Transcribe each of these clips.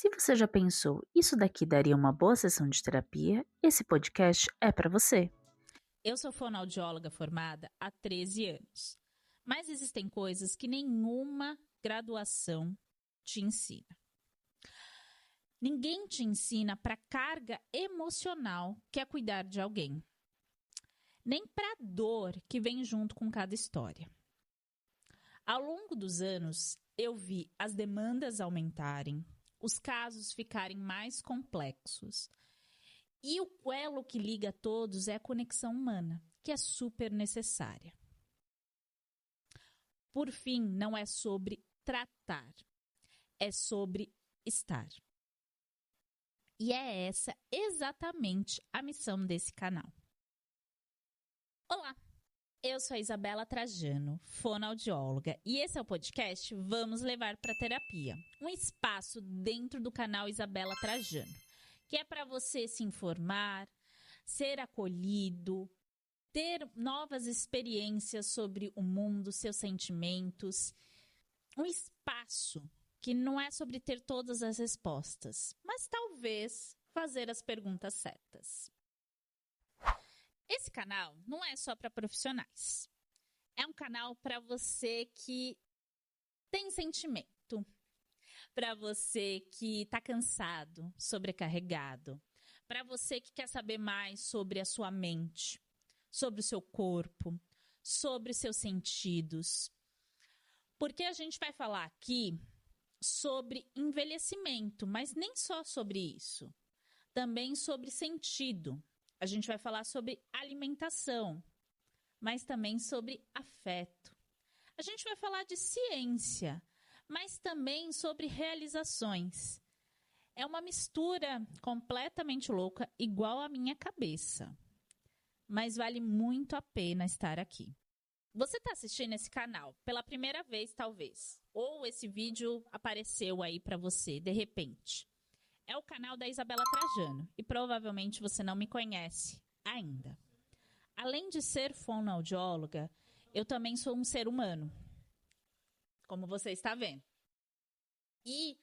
Se você já pensou, isso daqui daria uma boa sessão de terapia, esse podcast é para você. Eu sou fonoaudióloga formada há 13 anos, mas existem coisas que nenhuma graduação te ensina. Ninguém te ensina para a carga emocional que é cuidar de alguém, nem para a dor que vem junto com cada história. Ao longo dos anos, eu vi as demandas aumentarem, os casos ficarem mais complexos. E o elo que liga a todos é a conexão humana, que é super necessária. Por fim, não é sobre tratar, é sobre estar. E é essa exatamente a missão desse canal. Olá, eu sou a Isabela Trajano, fonoaudióloga, e esse é o podcast Vamos Levar para Terapia, um espaço dentro do canal Isabela Trajano, que é para você se informar, ser acolhido, ter novas experiências sobre o mundo, seus sentimentos. Um espaço que não é sobre ter todas as respostas, mas talvez fazer as perguntas certas. Esse canal não é só para profissionais. É um canal para você que tem sentimento, para você que está cansado, sobrecarregado, para você que quer saber mais sobre a sua mente, sobre o seu corpo, sobre os seus sentidos. Porque a gente vai falar aqui sobre envelhecimento, mas nem só sobre isso. Também sobre sentido. A gente vai falar sobre alimentação, mas também sobre afeto. A gente vai falar de ciência, mas também sobre realizações. É uma mistura completamente louca, igual a minha cabeça. Mas vale muito a pena estar aqui. Você está assistindo esse canal pela primeira vez, talvez, ou esse vídeo apareceu aí para você de repente. É o canal da Isabela Trajano e provavelmente você não me conhece ainda. Além de ser fonoaudióloga, eu também sou um ser humano, como você está vendo. E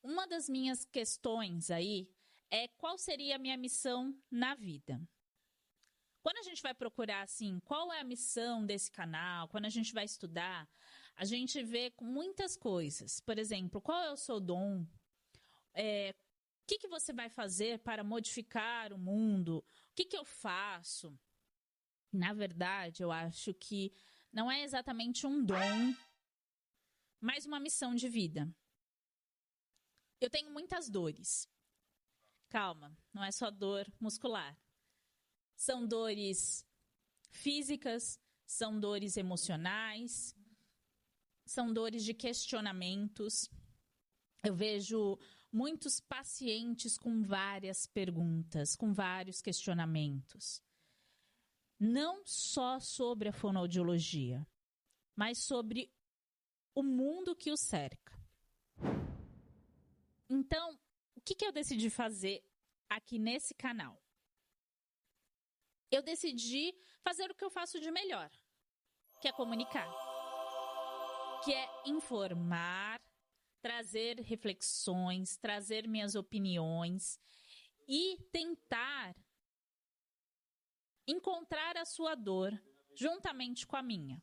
uma das minhas questões aí é qual seria a minha missão na vida. Quando a gente vai procurar, assim, qual é a missão desse canal, quando a gente vai estudar, a gente vê muitas coisas. Por exemplo, qual é o seu dom? O que você vai fazer para modificar o mundo? O que eu faço? Na verdade, eu acho que não é exatamente um dom, mas uma missão de vida. Eu tenho muitas dores. Calma, não é só dor muscular. São dores físicas, são dores emocionais, são dores de questionamentos. Eu vejo muitos pacientes com várias perguntas, com vários questionamentos. Não só sobre a fonoaudiologia, mas sobre o mundo que o cerca. Então, o que eu decidi fazer aqui nesse canal? Eu decidi fazer o que eu faço de melhor, que é comunicar, que é informar, trazer reflexões, trazer minhas opiniões e tentar encontrar a sua dor juntamente com a minha.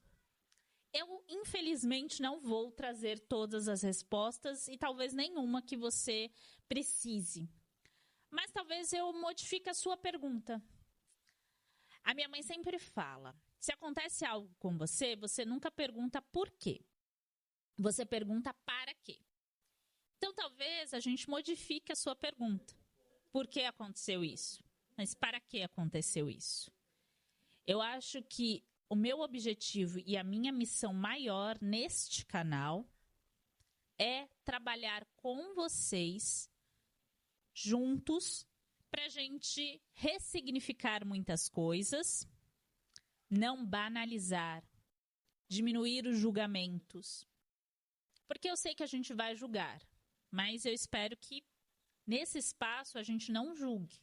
Eu, infelizmente, não vou trazer todas as respostas e talvez nenhuma que você precise. Mas talvez eu modifique a sua pergunta. A minha mãe sempre fala, se acontece algo com você, você nunca pergunta por quê. Você pergunta para quê. Então, talvez a gente modifique a sua pergunta. Por que aconteceu isso? Mas para que aconteceu isso? Eu acho que o meu objetivo e a minha missão maior neste canal é trabalhar com vocês juntos para a gente ressignificar muitas coisas, não banalizar, diminuir os julgamentos. Porque eu sei que a gente vai julgar, mas eu espero que nesse espaço a gente não julgue,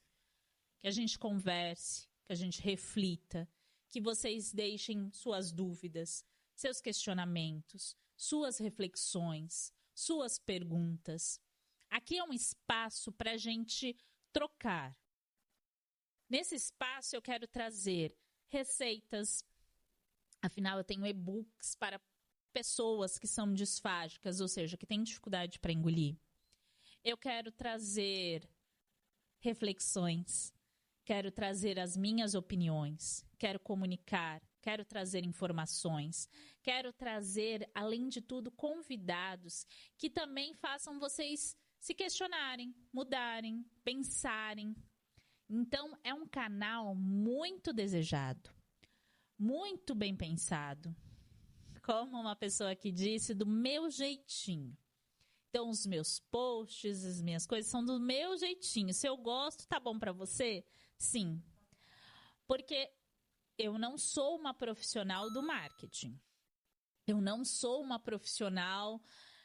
que a gente converse, que a gente reflita, que vocês deixem suas dúvidas, seus questionamentos, suas reflexões, suas perguntas. Aqui é um espaço para a gente trocar. Nesse espaço eu quero trazer receitas, afinal eu tenho e-books para pessoas que são disfágicas, ou seja, que têm dificuldade para engolir. Eu quero trazer reflexões, quero trazer as minhas opiniões, quero comunicar, quero trazer informações, quero trazer, além de tudo, convidados que também façam vocês se questionarem, mudarem, pensarem. Então, é um canal muito desejado, muito bem pensado. Como uma pessoa aqui disse, do meu jeitinho. Então, os meus posts, as minhas coisas são do meu jeitinho. Se eu gosto, tá bom para você? Sim. Porque eu não sou uma profissional do marketing. Eu não sou uma profissional,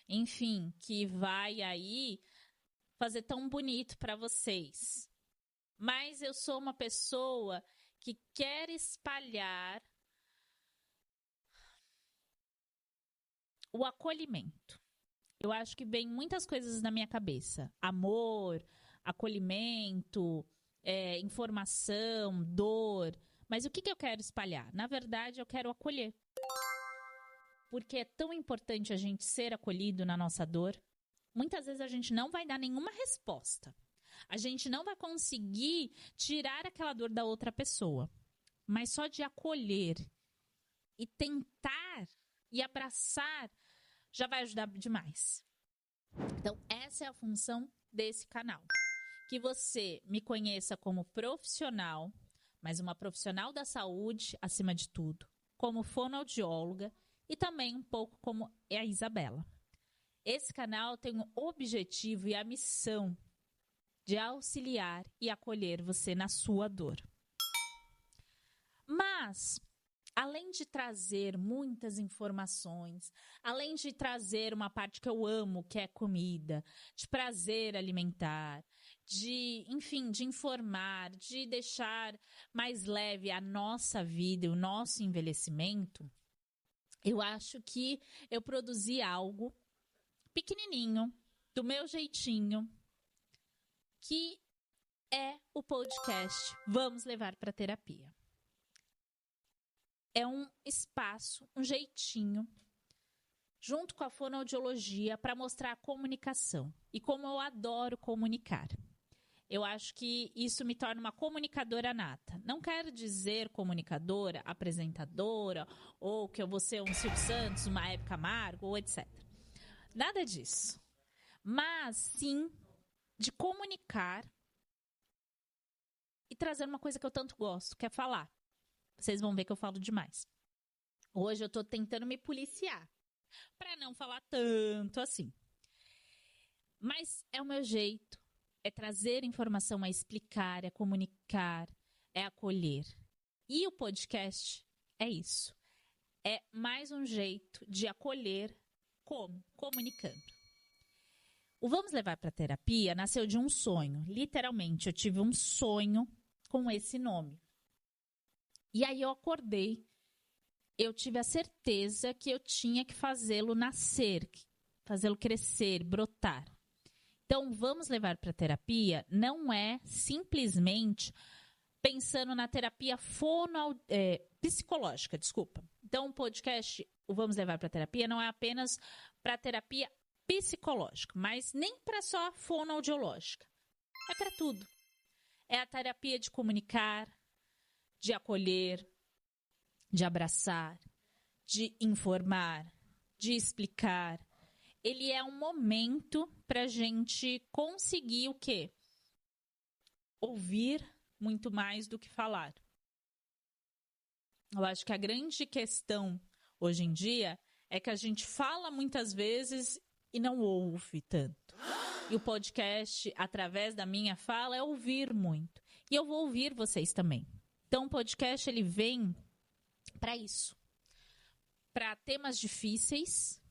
enfim, que vai aí fazer tão bonito para vocês. Mas eu sou uma pessoa que quer espalhar o acolhimento. Eu acho que vem muitas coisas na minha cabeça. Amor, acolhimento, informação, dor. Mas o que eu quero espalhar? Na verdade, eu quero acolher. Porque é tão importante a gente ser acolhido na nossa dor. Muitas vezes a gente não vai dar nenhuma resposta. A gente não vai conseguir tirar aquela dor da outra pessoa. Mas só de acolher e tentar e abraçar já vai ajudar demais. Então, essa é a função desse canal. Que você me conheça como profissional, mas uma profissional da saúde, acima de tudo, como fonoaudióloga e também um pouco como a Isabela. Esse canal tem o objetivo e a missão de auxiliar e acolher você na sua dor. Mas, além de trazer muitas informações, além de trazer uma parte que eu amo, que é comida, de prazer alimentar, de, enfim, de informar, de deixar mais leve a nossa vida e o nosso envelhecimento, eu acho que eu produzi algo pequenininho, do meu jeitinho, que é o podcast Vamos Levar para Terapia. É um espaço, um jeitinho, junto com a fonoaudiologia, para mostrar a comunicação. E como eu adoro comunicar. Eu acho que isso me torna uma comunicadora nata. Não quero dizer comunicadora, apresentadora, ou que eu vou ser um Silvio Santos, uma Hebe Camargo, ou etc. Nada disso. Mas, sim, de comunicar e trazer uma coisa que eu tanto gosto, que é falar. Vocês vão ver que eu falo demais. Hoje eu tô tentando me policiar para não falar tanto assim. Mas é o meu jeito, é trazer informação, é explicar, é comunicar, é acolher. E o podcast é isso. É mais um jeito de acolher como? Comunicando. O Vamos Levar para Terapia nasceu de um sonho. Literalmente, eu tive um sonho com esse nome. E aí eu acordei, eu tive a certeza que eu tinha que fazê-lo nascer, fazê-lo crescer, brotar. Então, Vamos Levar para Terapia não é simplesmente pensando na terapia psicológica, desculpa. Então, o podcast, o Vamos Levar para Terapia, não é apenas para terapia psicológica, mas nem para só fonoaudiológica. É para tudo. É a terapia de comunicar, de acolher, de abraçar, de informar, de explicar. Ele é um momento para a gente conseguir o quê? Ouvir muito mais do que falar. Eu acho que a grande questão hoje em dia é que a gente fala muitas vezes e não ouve tanto. E o podcast, através da minha fala, é ouvir muito. E eu vou ouvir vocês também. Então, o podcast, ele vem para isso. Para temas difíceis,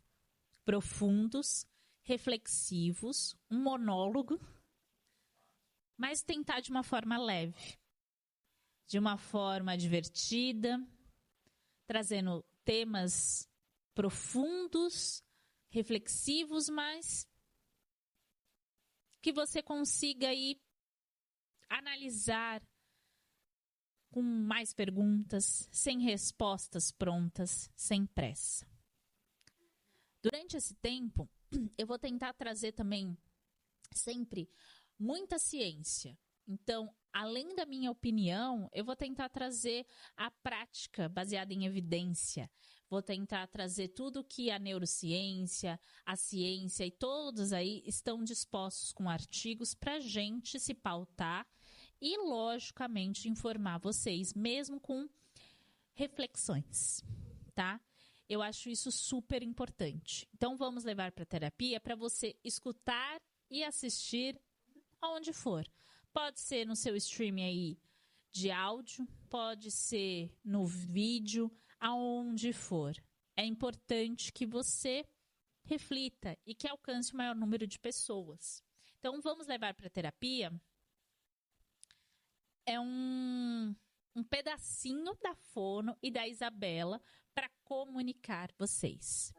profundos, reflexivos, um monólogo, mas tentar de uma forma leve, de uma forma divertida, trazendo temas profundos, reflexivos, mas que você consiga aí analisar com mais perguntas, sem respostas prontas, sem pressa. Durante esse tempo, eu vou tentar trazer também sempre muita ciência. Então, além da minha opinião, eu vou tentar trazer a prática baseada em evidência. Vou tentar trazer tudo que a neurociência, a ciência e todos aí estão dispostos com artigos para a gente se pautar e, logicamente, informar vocês, mesmo com reflexões, tá? Eu acho isso super importante. Então, vamos levar para a terapia para você escutar e assistir aonde for. Pode ser no seu streaming aí de áudio, pode ser no vídeo, aonde for. É importante que você reflita e que alcance o maior número de pessoas. Então, vamos levar para a terapia. É um pedacinho da Fono e da Isabela para comunicar vocês.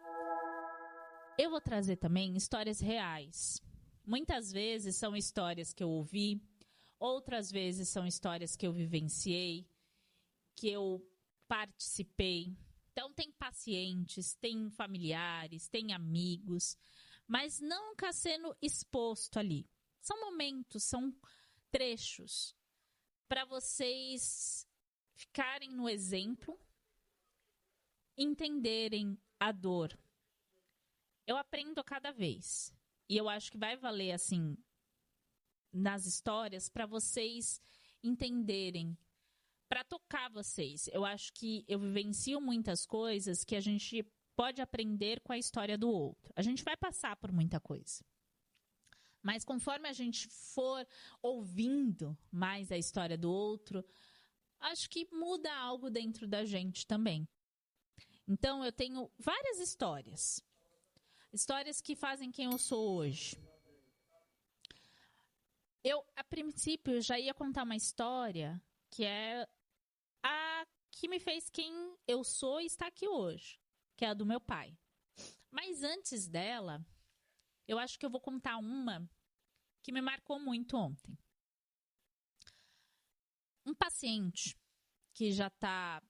Eu vou trazer também histórias reais. Muitas vezes são histórias que eu ouvi, outras vezes são histórias que eu vivenciei, que eu participei. Então, tem pacientes, tem familiares, tem amigos, mas nunca sendo exposto ali. São momentos, são trechos para vocês ficarem no exemplo, entenderem a dor. Eu aprendo a cada vez. E eu acho que vai valer, assim, nas histórias, para vocês entenderem, para tocar vocês. Eu acho que eu vivencio muitas coisas que a gente pode aprender com a história do outro. A gente vai passar por muita coisa. Mas conforme a gente for ouvindo mais a história do outro, acho que muda algo dentro da gente também. Então, eu tenho várias histórias. Histórias que fazem quem eu sou hoje. Eu, a princípio, já ia contar uma história que é a que me fez quem eu sou e está aqui hoje, que é a do meu pai. Mas antes dela, eu acho que eu vou contar uma que me marcou muito ontem. Um paciente que já está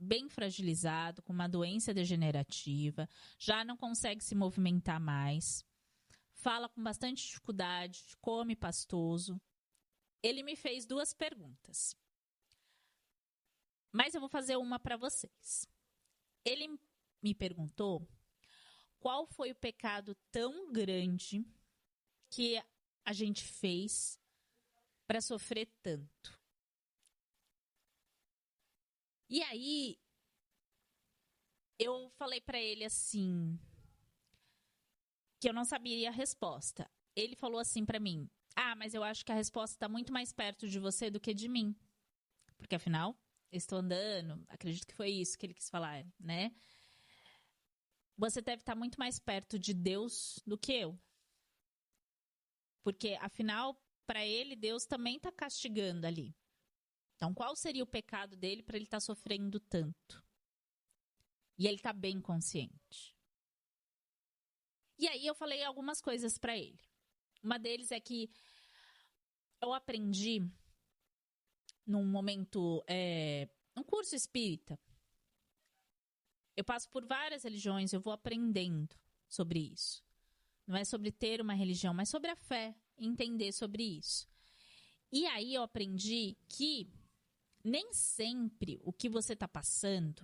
bem fragilizado, com uma doença degenerativa, já não consegue se movimentar mais, fala com bastante dificuldade, come pastoso. Ele me fez 2 perguntas. Mas eu vou fazer uma para vocês. Ele me perguntou qual foi o pecado tão grande que a gente fez para sofrer tanto. E aí, eu falei para ele assim, que eu não sabia a resposta. Ele falou assim para mim, mas eu acho que a resposta está muito mais perto de você do que de mim. Porque afinal, eu estou andando, acredito que foi isso que ele quis falar, né? Você deve estar muito mais perto de Deus do que eu. Porque afinal, para ele, Deus também está castigando ali. Então, qual seria o pecado dele para ele estar sofrendo tanto? E ele está bem consciente. E aí eu falei algumas coisas para ele. Uma deles é que eu aprendi num momento, um curso espírita. Eu passo por várias religiões, eu vou aprendendo sobre isso. Não é sobre ter uma religião, mas sobre a fé, entender sobre isso. E aí eu aprendi que nem sempre o que você está passando,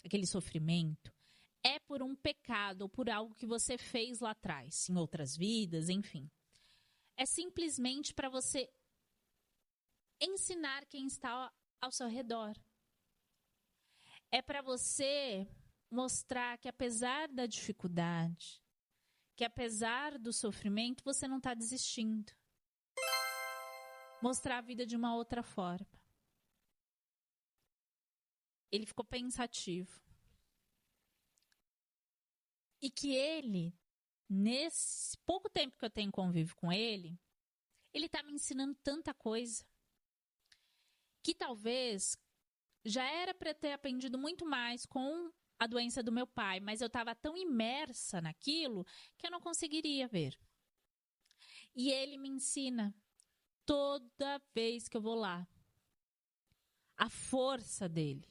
aquele sofrimento, é por um pecado ou por algo que você fez lá atrás, em outras vidas, enfim. É simplesmente para você ensinar quem está ao seu redor. É para você mostrar que apesar da dificuldade, que apesar do sofrimento, você não está desistindo. Mostrar a vida de uma outra forma. Ele ficou pensativo. E que ele, nesse pouco tempo que eu tenho convívio com ele está me ensinando tanta coisa que talvez já era para ter aprendido muito mais com a doença do meu pai, mas eu estava tão imersa naquilo que eu não conseguiria ver. E ele me ensina toda vez que eu vou lá. A força dele.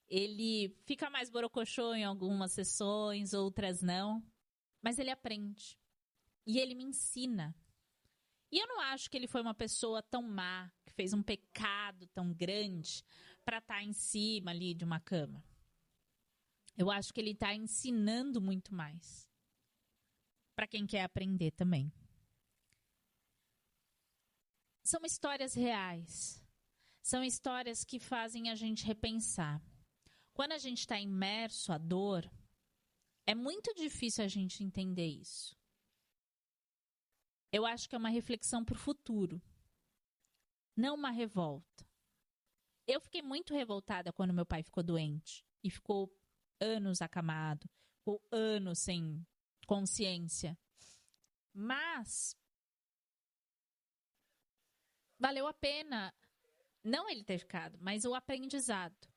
Ele fica mais borocochô em algumas sessões, outras não. Mas ele aprende. E ele me ensina. E eu não acho que ele foi uma pessoa tão má, que fez um pecado tão grande para estar em cima ali de uma cama. Eu acho que ele está ensinando muito mais. Para quem quer aprender também. São histórias reais. São histórias que fazem a gente repensar. Quando a gente está imerso à dor, é muito difícil a gente entender isso. Eu acho que é uma reflexão para o futuro, não uma revolta. Eu fiquei muito revoltada quando meu pai ficou doente e ficou anos acamado, ficou anos sem consciência. Mas valeu a pena, não ele ter ficado, mas o aprendizado.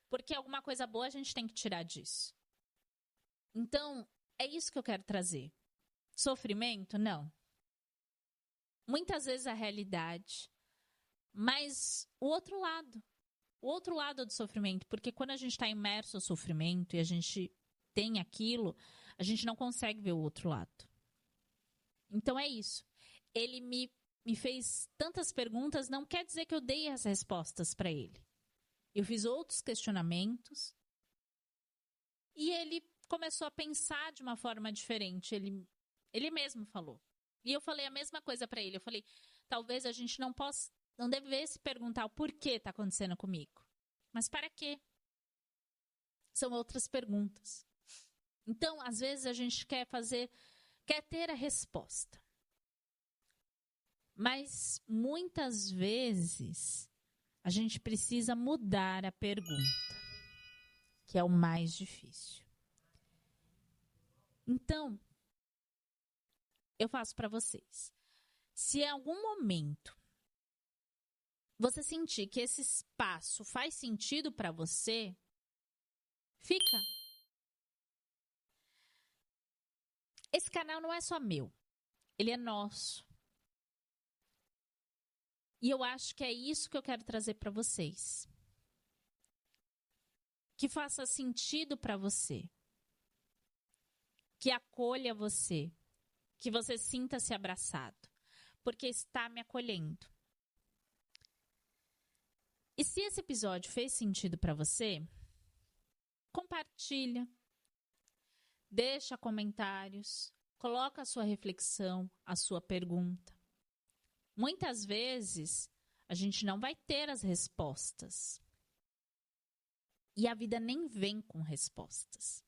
Porque alguma coisa boa a gente tem que tirar disso. Então, é isso que eu quero trazer. Sofrimento? Não. Muitas vezes a realidade, mas o outro lado do sofrimento, porque quando a gente está imerso ao sofrimento e a gente tem aquilo, a gente não consegue ver o outro lado. Então é isso. Ele me fez tantas perguntas, não quer dizer que eu dei as respostas para ele. Eu fiz outros questionamentos e ele começou a pensar de uma forma diferente. Ele mesmo falou. E eu falei a mesma coisa para ele. Eu falei, talvez a gente não devesse perguntar o porquê está acontecendo comigo. Mas para quê? São outras perguntas. Então, às vezes a gente quer ter a resposta. Mas muitas vezes a gente precisa mudar a pergunta, que é o mais difícil. Então, eu faço para vocês. Se em algum momento você sentir que esse espaço faz sentido para você, fica. Esse canal não é só meu, ele é nosso. E eu acho que é isso que eu quero trazer para vocês. Que faça sentido para você. Que acolha você. Que você sinta-se abraçado. Porque está me acolhendo. E se esse episódio fez sentido para você, compartilha. Deixa comentários. Coloca a sua reflexão, a sua pergunta. Muitas vezes, a gente não vai ter as respostas. E a vida nem vem com respostas.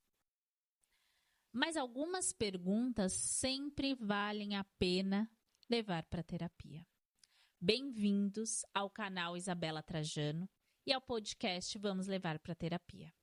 Mas algumas perguntas sempre valem a pena levar para a terapia. Bem-vindos ao canal Isabela Trajano e ao podcast Vamos Levar para a Terapia.